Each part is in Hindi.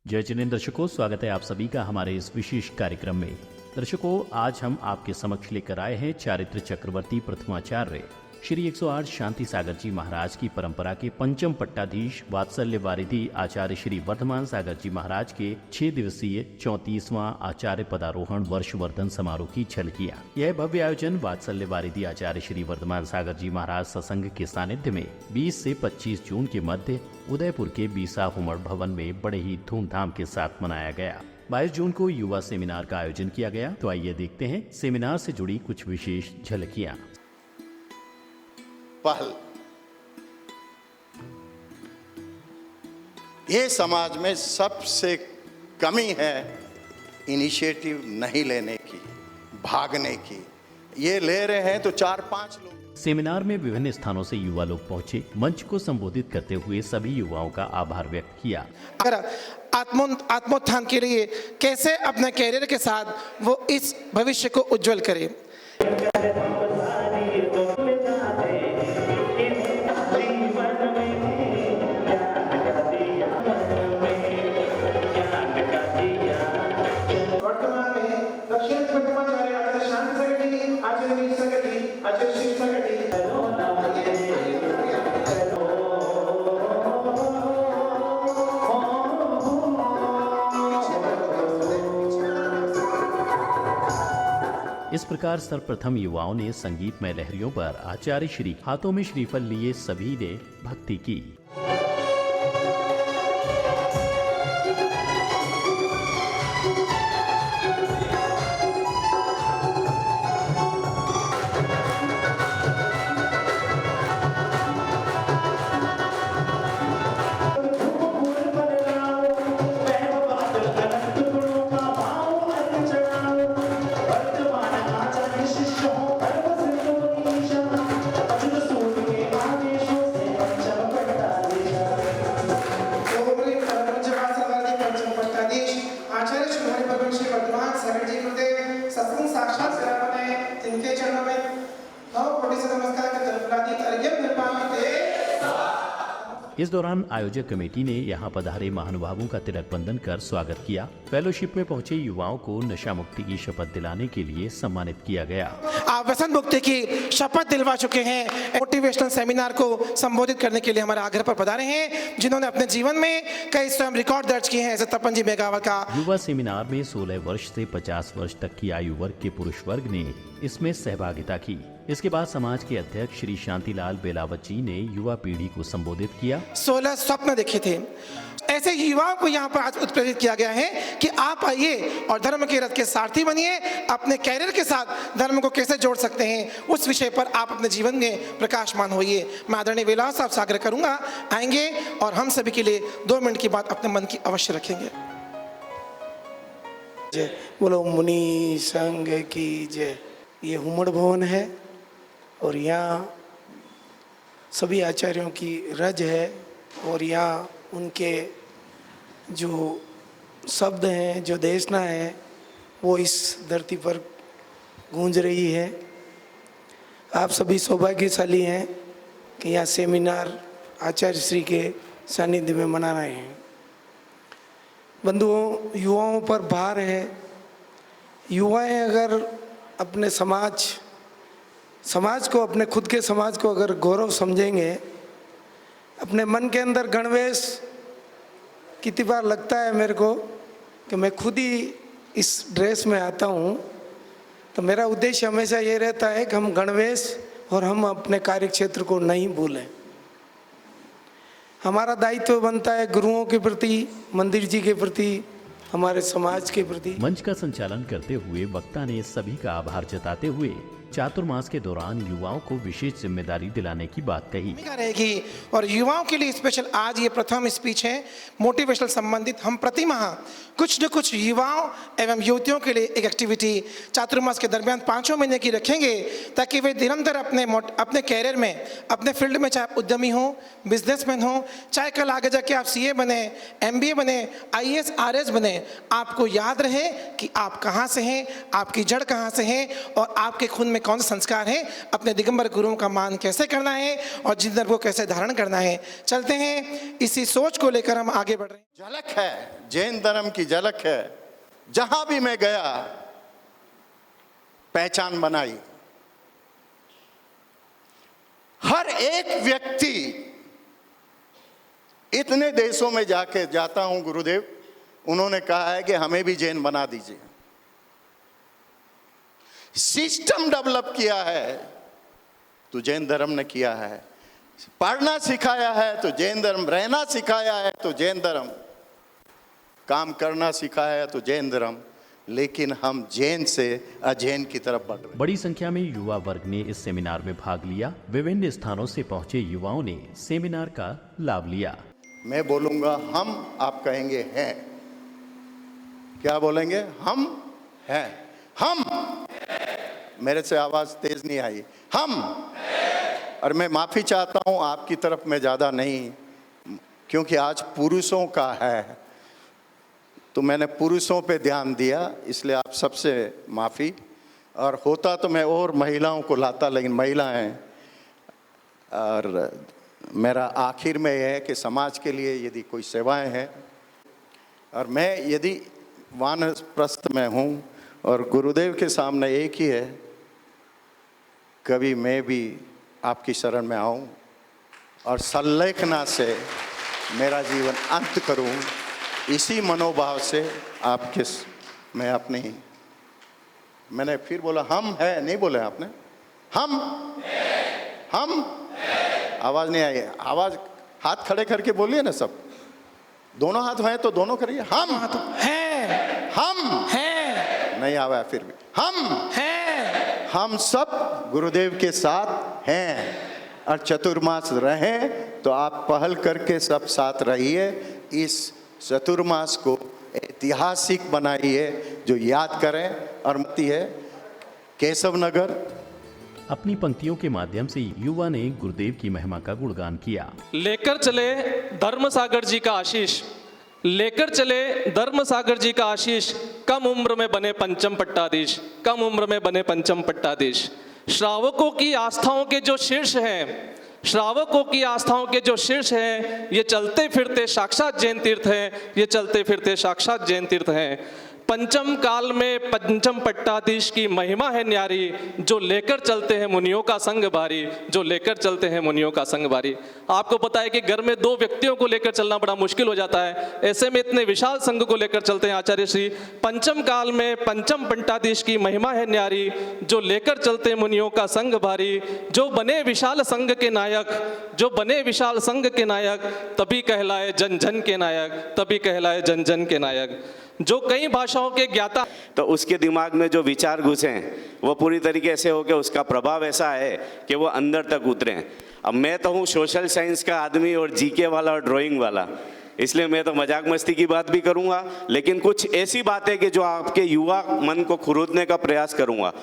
जय जिनेंद्र दर्शकों, स्वागत है आप सभी का हमारे इस विशेष कार्यक्रम में। दर्शकों, आज हम आपके समक्ष लेकर आए हैं चारित्र चक्रवर्ती प्रथमाचार्य श्री 108 शांति सागर जी महाराज की परंपरा के पंचम पट्टाधीश वात्सल्य वारिधि आचार्य श्री वर्धमान सागर जी महाराज के 6 दिवसीय 34वां आचार्य पदारोहण वर्षवर्धन समारोह की झलकियां। यह भव्य आयोजन वात्सल्य वारिधि आचार्य श्री वर्धमान सागर जी महाराज सत्संग के सानिध्य में 20 से 25 जून के मध्य उदयपुर के बीसा हुमड़ भवन में बड़े ही धूमधाम के साथ मनाया गया। 22 जून को युवा सेमिनार का आयोजन किया गया। तो आइए देखते हैं सेमिनार से जुड़ी कुछ विशेष झलकियां। पहल, ये समाज में सबसे कमी है इनिशिएटिव नहीं लेने की, भागने की। ये ले रहे हैं तो 4-5 लोग। सेमिनार में विभिन्न स्थानों से युवा लोग पहुंचे। मंच को संबोधित करते हुए सभी युवाओं का आभार व्यक्त किया। अगर आत्मोत्थान के लिए कैसे अपने कैरियर के साथ वो इस भविष्य को उज्जवल करे। इस प्रकार सर्वप्रथम युवाओं ने संगीतमय लहरियों पर आचार्य श्री हाथों में श्रीफल लिए सभी ने भक्ति की। इस दौरान आयोजक कमेटी ने यहाँ पधारे महानुभावों का तिलक बंधन कर स्वागत किया। फेलोशिप में पहुंचे युवाओं को नशा मुक्ति की शपथ दिलाने के लिए सम्मानित किया गया। आप व्यसन मुक्ति की शपथ दिलवा चुके हैं। मोटिवेशनल सेमिनार को संबोधित करने के लिए हमारे आग्रह पर पधारे हैं, जिन्होंने अपने जीवन में कई स्वयं रिकॉर्ड दर्ज किए हैं, जैसे तपन जी मेघावत का। युवा सेमिनार में 16 वर्ष से 50 वर्ष तक की आयु वर्ग के पुरुष वर्ग ने इसमें सहभागिता की। इसके बाद समाज के अध्यक्ष श्री शांतिलाल बेलावत जी ने युवा पीढ़ी को संबोधित किया। 16 स्वप्न देखे थे। ऐसे युवाओं को यहाँ पर आज उत्प्रेरित किया गया है कि आप आइए और धर्म के रथ के सारथी बनिए। अपने कैरियर के साथ धर्म को कैसे जोड़ सकते हैं, उस विषय पर आप अपने जीवन में प्रकाशमान होइए। मैं आदरणीय बेलावत साहब से आग्रह करूंगा, आएंगे और हम सभी के लिए 2 मिनट की बात अपने मन की अवश्य रखेंगे। जय बोलो मुनि संघ की जय। ये हुमड़ भवन है और यहाँ सभी आचार्यों की रज है और यहाँ उनके जो शब्द हैं, जो देशना है, वो इस धरती पर गूंज रही है। आप सभी सौभाग्यशाली हैं कि यहाँ सेमिनार आचार्य श्री के सानिध्य में मना रहे हैं। बंधुओं, युवाओं पर भार है। युवाएं अगर अपने समाज को, अपने खुद के समाज को अगर गौरव समझेंगे, अपने मन के अंदर गणवेश, कितनी बार लगता है मेरे को कि मैं खुद ही इस ड्रेस में आता हूँ, तो मेरा उद्देश्य हमेशा ये रहता है कि हम गणवेश और हम अपने कार्य क्षेत्र को नहीं भूलें। हमारा दायित्व बनता है गुरुओं के प्रति, मंदिर जी के प्रति, हमारे समाज के प्रति। मंच का संचालन करते हुए वक्ता ने सभी का आभार जताते हुए चातुर्मास के दौरान युवाओं को विशेष जिम्मेदारी दिलाने की बात कही रहेगी। और युवाओं के लिए स्पेशल आज ये प्रथम स्पीच है मोटिवेशनल संबंधित। हम प्रति माह कुछ न कुछ युवाओं एवं युवतियों के लिए एक एक्टिविटी चातुर्मास के दरमियान 5 महीने की रखेंगे, ताकि वे निरंतर अपने कैरियर में, अपने फील्ड में, चाहे उद्यमी हो, बिजनेसमैन हो, चाहे कल आगे जाके आप CA बने, MBA बने, IAS RS बने, आपको याद रहे कि आप कहाँ से हैं, आपकी जड़ कहाँ से है और आपके खून में कौन से संस्कार हैं, अपने दिगंबर गुरुओं का मान कैसे करना है और जिंदगी को कैसे धारण करना है। चलते हैं, इसी सोच को लेकर हम आगे बढ़ रहे हैं। झलक है, जैन धर्म की झलक है। जहां भी मैं गया पहचान बनाई। हर एक व्यक्ति, इतने देशों में जाके जाता हूं गुरुदेव, उन्होंने कहा है कि हमें भी जैन बना दीजिए। सिस्टम डेवलप किया है तो जैन धर्म ने किया है, पढ़ना सिखाया है तो जैन धर्म, रहना सिखाया है तो जैन धर्म, काम करना सिखाया है तो जैन धर्म। लेकिन हम जैन से अजैन की तरफ बढ़ रहे हैं। बड़ी संख्या में युवा वर्ग ने इस सेमिनार में भाग लिया। विभिन्न स्थानों से पहुंचे युवाओं ने सेमिनार का लाभ लिया। मैं बोलूंगा हम, आप कहेंगे हैं। क्या बोलेंगे? हम हैं। हम, मेरे से आवाज तेज नहीं आई। हम, और मैं माफी चाहता हूं आपकी तरफ में ज्यादा नहीं, क्योंकि आज पुरुषों का है तो मैंने पुरुषों पे ध्यान दिया, इसलिए आप सबसे माफी। और होता तो मैं और महिलाओं को लाता, लेकिन महिला हैं। और मेरा आखिर में यह है कि समाज के लिए यदि कोई सेवाएं हैं, और मैं यदि वानप्रस्थ में हूँ और गुरुदेव के सामने एक ही है, कभी मैं भी आपकी शरण में आऊँ और संलेखना से मेरा जीवन अंत करूँ, इसी मनोभाव से आपके मैं अपनी, मैंने फिर बोला हम है, नहीं बोले आपने? हम आवाज नहीं आई। आवाज, हाथ खड़े करके बोलिए ना सब, दोनों हाथ हैं तो दोनों करिए। हम हैं, हम हैं, नहीं आवा फिर भी हम हैं। हम सब गुरुदेव के साथ हैं और चतुर्मास रहें तो आप पहल करके सब साथ रहिए। इस चतुर्मास को ऐतिहासिक बनाइए, जो याद करें। और मती है केशव नगर। अपनी पंक्तियों के माध्यम से युवा ने गुरुदेव की महिमा का गुणगान किया। लेकर चले धर्म सागर जी का आशीष, लेकर चले धर्म सागर जी का आशीष, कम उम्र में बने पंचम पट्टाधीश, कम उम्र में बने पंचम पट्टाधीश। श्रावकों की आस्थाओं के जो शीर्ष हैं, श्रावकों की आस्थाओं के जो शीर्ष हैं, ये चलते फिरते साक्षात जैन तीर्थ हैं, ये चलते फिरते साक्षात जैन तीर्थ हैं। पंचम काल में पंचम पट्टाधीश की महिमा है न्यारी, जो लेकर चलते हैं मुनियों का संग भारी, जो लेकर चलते हैं मुनियों का संग भारी। आपको पता है कि घर में दो व्यक्तियों को लेकर चलना बड़ा मुश्किल हो जाता है, ऐसे में इतने विशाल संघ को लेकर चलते हैं आचार्य श्री। पंचम काल में पंचम पट्टाधीश की महिमा है न्यारी, जो लेकर चलते मुनियों का संग भारी। जो बने विशाल संघ के नायक, जो बने विशाल संघ के नायक, तभी कहलाए जन जन के नायक, तभी कहलाए जन जन के नायक। जो कई भाषाओं के ज्ञाता, तो उसके दिमाग में जो विचार घुसे वो पूरी तरीके से हो के उसका प्रभाव ऐसा है कि वो अंदर तक उतरे। अब मैं तो हूँ सोशल साइंस का आदमी और जीके वाला और ड्राइंग वाला, इसलिए मैं तो मजाक मस्ती की बात भी करूँगा, लेकिन कुछ ऐसी बातें कि जो आपके युवा मन को खुरुदने का प्रयास करूँगा।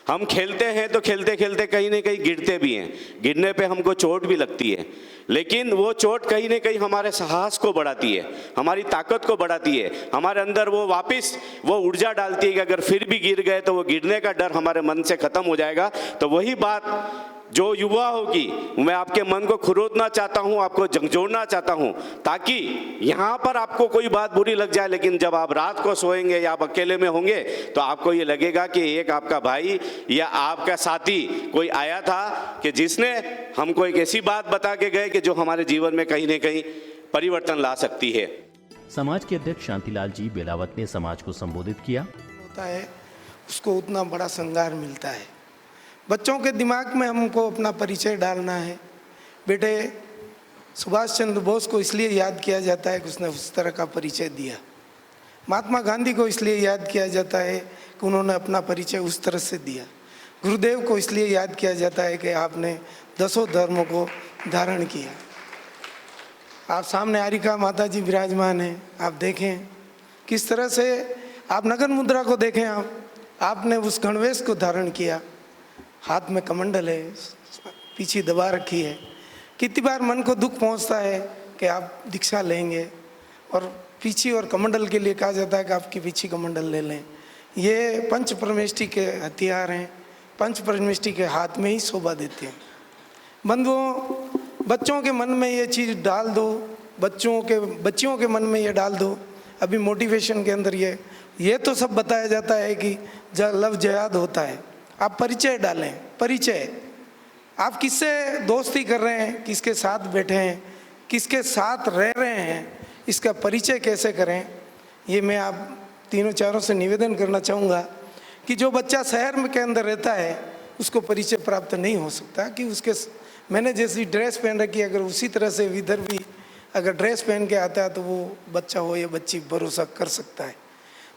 हम खेलते हैं तो खेलते खेलते कहीं ना कहीं गिरते भी हैं, गिरने पे हमको चोट भी लगती है, लेकिन वो चोट कहीं ना कहीं हमारे साहस को बढ़ाती है, हमारी ताकत को बढ़ाती है, हमारे अंदर वो वापस वो ऊर्जा डालती है कि अगर फिर भी गिर गए तो वो गिरने का डर हमारे मन से खत्म हो जाएगा। तो वही बात जो युवा होगी, मैं आपके मन को खुरोदना चाहता हूँ, आपको झंझोड़ना चाहता हूँ, ताकि यहाँ पर आपको कोई बात बुरी लग जाए, लेकिन जब आप रात को सोएंगे या आप अकेले में होंगे तो आपको ये लगेगा कि एक आपका भाई या आपका साथी कोई आया था कि जिसने हमको एक ऐसी बात बता के गए कि जो हमारे जीवन में कहीं ना कहीं परिवर्तन ला सकती है। समाज के अध्यक्ष शांतिलाल जी बेलावत ने समाज को संबोधित किया। होता है उसको उतना बड़ा श्रृंगार मिलता है। बच्चों के दिमाग में हमको अपना परिचय डालना है। बेटे, सुभाष चंद्र बोस को इसलिए याद किया जाता है कि उसने उस तरह का परिचय दिया। महात्मा गांधी को इसलिए याद किया जाता है कि उन्होंने अपना परिचय उस तरह से दिया। गुरुदेव को इसलिए याद किया जाता है कि आपने 10 धर्मों को धारण किया। आप सामने आरिका माता जी विराजमान हैं, आप देखें किस तरह से, आप नगर मुद्रा को देखें, आपने उस गणवेश को धारण किया, हाथ में कमंडल है, पीछे दबा रखी है। कितनी बार मन को दुख पहुंचता है कि आप दीक्षा लेंगे और पीछे और कमंडल के लिए कहा जाता है कि आपकी पीछे कमंडल ले लें। ये पंच परमेष्टि के हथियार हैं, पंच परमेष्टि के हाथ में ही शोभा देते हैं। बंधुओं, बच्चों के मन में ये चीज़ डाल दो, बच्चियों के मन में ये डाल दो। अभी मोटिवेशन के अंदर ये तो सब बताया जाता है कि लव जयाद होता है। आप परिचय डालें, परिचय। आप किससे दोस्ती कर रहे हैं, किसके साथ बैठे हैं, किसके साथ रह रहे हैं, इसका परिचय कैसे करें, ये मैं आप तीनों चारों से निवेदन करना चाहूँगा कि जो बच्चा शहर में के अंदर रहता है उसको परिचय प्राप्त नहीं हो सकता कि उसके मैंने जैसी ड्रेस पहन रखी है, अगर उसी तरह से इधर भी अगर ड्रेस पहन के आता है तो वो बच्चा हो या बच्ची भरोसा कर सकता है।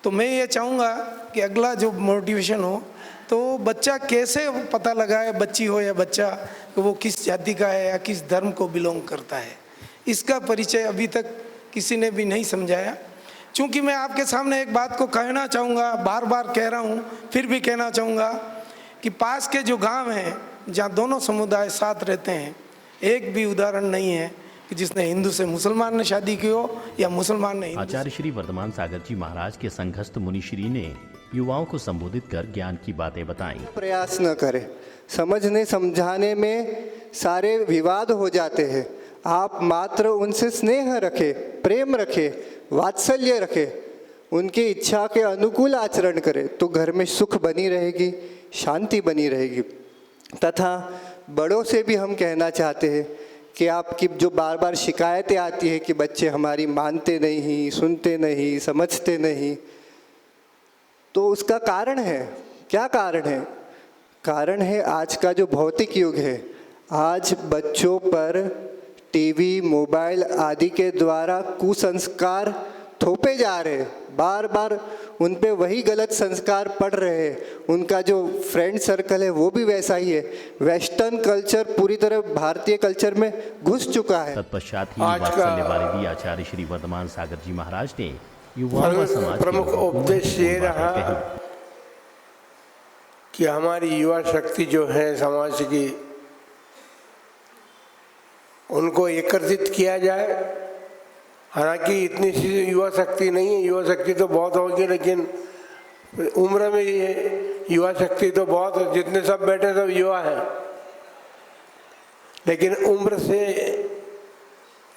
तो मैं ये चाहूँगा कि अगला जो मोटिवेशन हो तो बच्चा कैसे पता लगाए, बच्ची हो या बच्चा, कि वो किस जाति का है या किस धर्म को बिलोंग करता है, इसका परिचय अभी तक किसी ने भी नहीं समझाया। चूँकि मैं आपके सामने एक बात को कहना चाहूँगा, बार बार कह रहा हूँ, फिर भी कहना चाहूँगा कि पास के जो गांव हैं जहाँ दोनों समुदाय साथ रहते हैं, एक भी उदाहरण नहीं है कि जिसने हिंदू से मुसलमान ने शादी की हो या मुसलमान ने हिंदू। आचार्य श्री वर्धमान सागर जी महाराज के संघस्थ मुनिश्री ने युवाओं को संबोधित कर ज्ञान की बातें बताईं। प्रयास न करें, समझने समझाने में सारे विवाद हो जाते हैं। आप मात्र उनसे स्नेह रखें, प्रेम रखें, वात्सल्य रखें, उनकी इच्छा के अनुकूल आचरण करें तो घर में सुख बनी रहेगी, शांति बनी रहेगी। तथा बड़ों से भी हम कहना चाहते हैं कि आपकी जो बार बार शिकायतें आती है कि बच्चे हमारी मानते नहीं, सुनते नहीं, समझते नहीं, तो उसका कारण है, क्या कारण है? कारण है आज का जो भौतिक युग है। आज बच्चों पर टीवी, मोबाइल आदि के द्वारा कुसंस्कार थोपे जा रहे हैं, बार बार उन पे वही गलत संस्कार पड़ रहे हैं। उनका जो फ्रेंड सर्कल है वो भी वैसा ही है। वेस्टर्न कल्चर पूरी तरह भारतीय कल्चर में घुस चुका है। तत्पश्चात ही वात्सल्यवारिधि आचार्य श्री वर्धमान सागर जी महाराज ने युवाओं व समाज प्रमुख उपदेश ये रहा कि हमारी युवा शक्ति जो है समाज की, उनको एकत्रित किया जाए। हालांकि इतनी सी युवा शक्ति नहीं है, युवा शक्ति तो बहुत होगी, लेकिन उम्र में ये युवा शक्ति तो बहुत, जितने सब बैठे सब युवा हैं, लेकिन उम्र से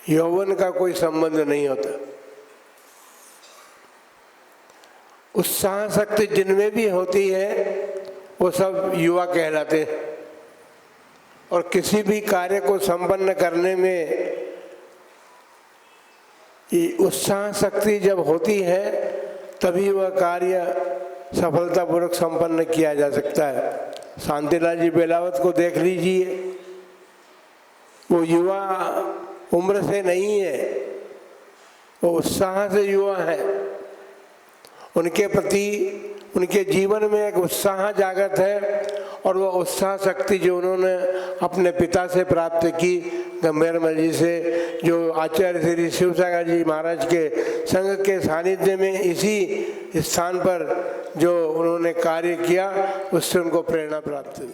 यौवन का कोई संबंध नहीं होता। उत्साह शक्ति जिनमें भी होती है वो सब युवा कहलाते हैं। और किसी भी कार्य को संपन्न करने में ये उत्साह शक्ति जब होती है तभी वह कार्य सफलतापूर्वक संपन्न किया जा सकता है। शांतिलाल जी बेलावत को देख लीजिए, वो युवा उम्र से नहीं है, वो उत्साह से युवा है। उनके प्रति उनके जीवन में एक उत्साह जागृत है और वह उत्साह शक्ति जो उन्होंने अपने पिता से प्राप्त की, गंभीरमल जी से, जो आचार्य श्री शिवसागर जी महाराज के संघ के सानिध्य में इसी स्थान पर जो उन्होंने कार्य किया, उससे उनको प्रेरणा प्राप्त हुई।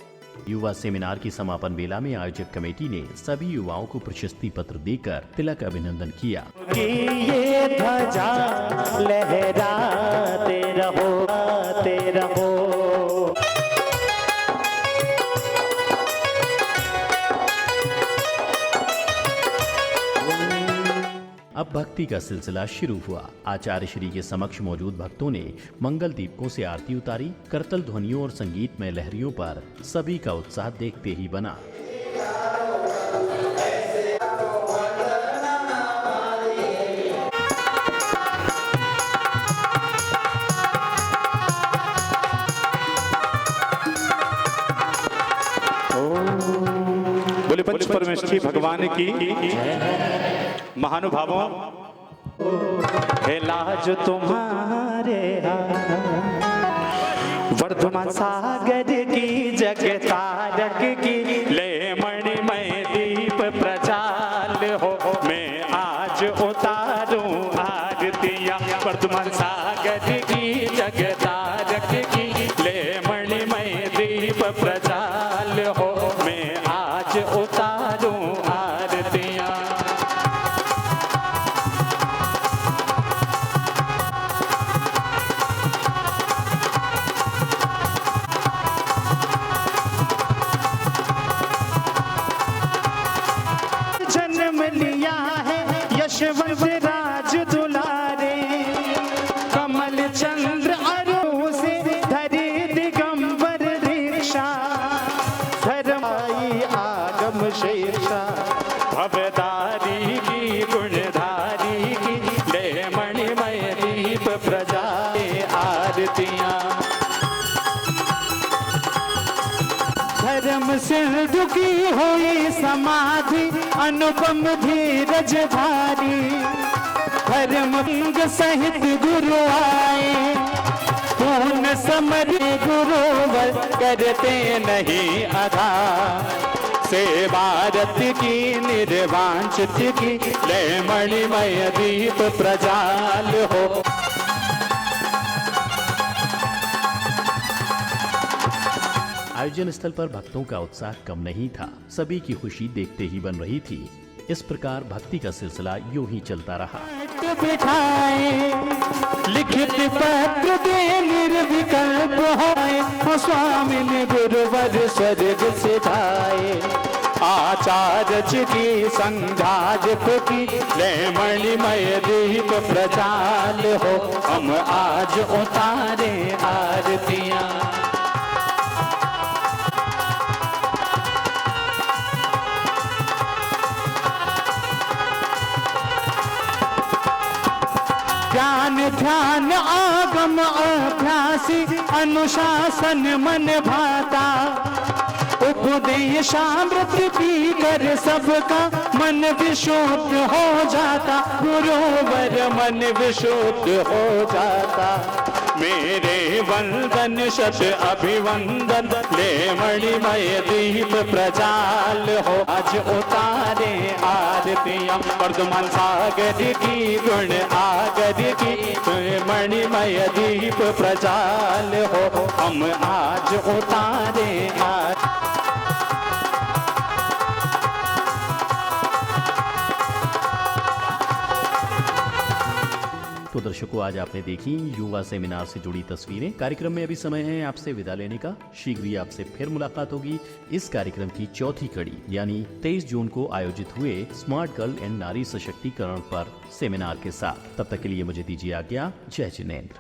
युवा सेमिनार की समापन मेला में आयोजक कमेटी ने सभी युवाओं को प्रशस्ति पत्र देकर तिलक अभिनंदन किया। कि ये ध्वजा लहराते रहो, आते रहो। अब भक्ति का सिलसिला शुरू हुआ। आचार्य श्री के समक्ष मौजूद भक्तों ने मंगल दीपकों से आरती उतारी। करतल ध्वनियों और संगीतमय लहरियों पर सभी का उत्साह देखते ही बना। बोले पंच परमेष्ठी भगवान की। महानुभावों, हे लाज तुम्हारे वर्धमान सागर की, जग तारक की, ले मणिमय दीप प्रज्वाल हो, मैं आज उतारूं आरतियां। वर्धमान सागर की, जग तारक की, ले मणिमय दीप प्रज्वाल हो, मैं आज उतारूं आरतियां। हर्षवंश राज दुलारे, कमल चंद्र अरु से धरे दिगंबर दीक्षा, धर्माई आगम शेषा, भवदारी की गुणधारी की ले मणिमय दीप प्रजाए आरतियां। धर्म सिंधु की हुई समाधि, अनुपम धीरज धारी, धर्म सिंह सहित गुरु आए, पूर्ण समर गुरुवर करते नहीं अधा, से भारत की निर्वांचित की ले मणिमय दीप प्रजाल हो। आयोजन स्थल पर भक्तों का उत्साह कम नहीं था, सभी की खुशी देखते ही बन रही थी। इस प्रकार भक्ति का सिलसिला यूं ही चलता रहा। बिठाए लिखित पत्र दे निर्विकल्प होए, स्वामी ने गुरुवर स्वर्ग सिधाए, आचार्य की संध्या की ले मणिमय दीप प्रजाल हो, हम आज उतारे आरतियां। ज्ञान ध्यान आगम अभ्यासी, अनुशासन मन भाता, उपदेशामृत पी कर सबका मन विशुद्ध हो जाता, गुरुवर मन विशुद्ध हो जाता। मेरे वंदन शत अभिवंदन ले मणिमय दीप प्रजाल हो, आज उतारे आरतियां। वर्धमान सागर की गुण आगर की मणिमय दीप प्रजाल हो, हम आज उतारे तो दर्शकों, आज आपने देखी युवा सेमिनार से जुड़ी तस्वीरें। कार्यक्रम में अभी समय है आपसे विदा लेने का। शीघ्र ही आपसे फिर मुलाकात होगी इस कार्यक्रम की चौथी कड़ी यानी 23 जून को आयोजित हुए स्मार्ट गर्ल एंड नारी सशक्तिकरण पर सेमिनार के साथ। तब तक के लिए मुझे दीजिए आज्ञा। जय जिनेंद्र।